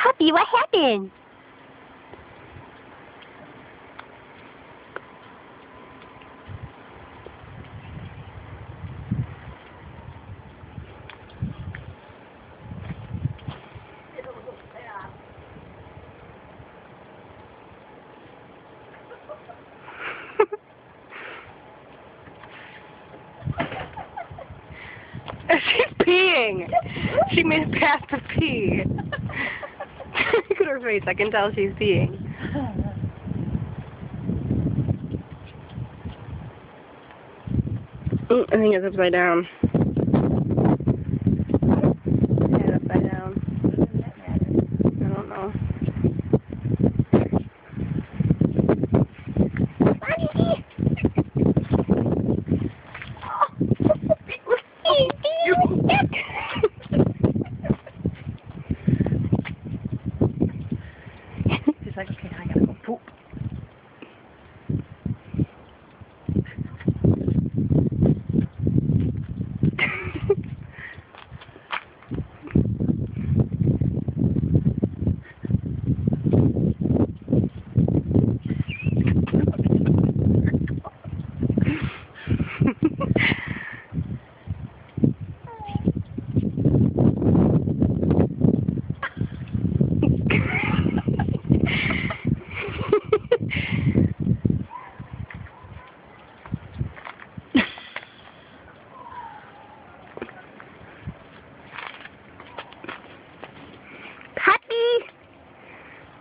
Puppy, what happened? She's peeing. She made it past the pee. Look at her face. I can tell she's peeing. Oh, I think it's upside down. Yeah, upside down. I don't know. She's like, okay, I gotta go poop.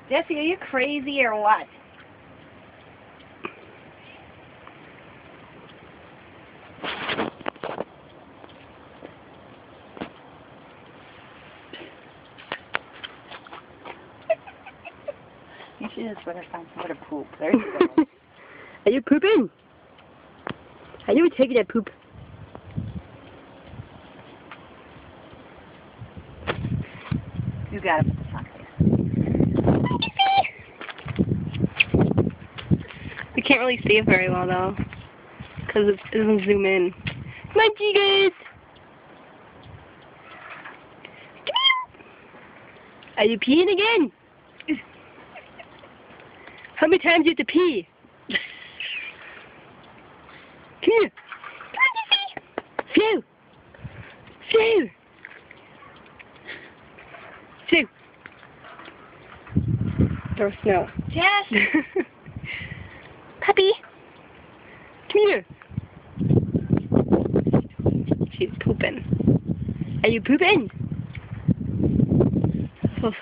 Jessie, are you crazy or what? You should just let her find somewhere to poop. There you go. Are you pooping? Are you taking that poop? You gotta put the sock there. We can't really see it very well though, because it doesn't zoom in. Come on, Gigas! Are you peeing again? How many times do you have to pee? Come here. Come on, Jessie. Phew. Phew. Phew. Throw snow. Jess! Puppy. Come here. She's pooping. Are you pooping? Oh.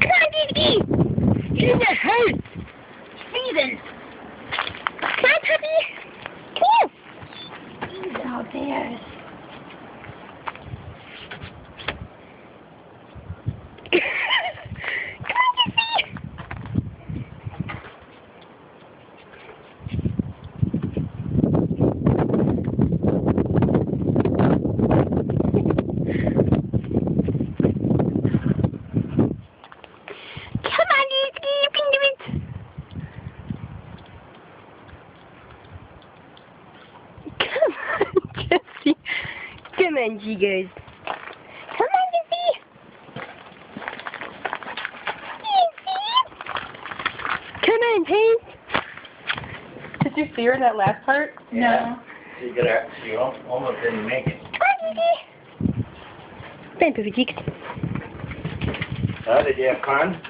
Come on, baby! Get in the house! Steven! Come on, puppy! Come here! He's out there. Jessie. Come on, Gigas. Come on, Jessie. Come on, Paige. Did you see her in that last part? No. You almost didn't make it. Come on, Jessie. Bend, Puffy cheeks. Did you have fun?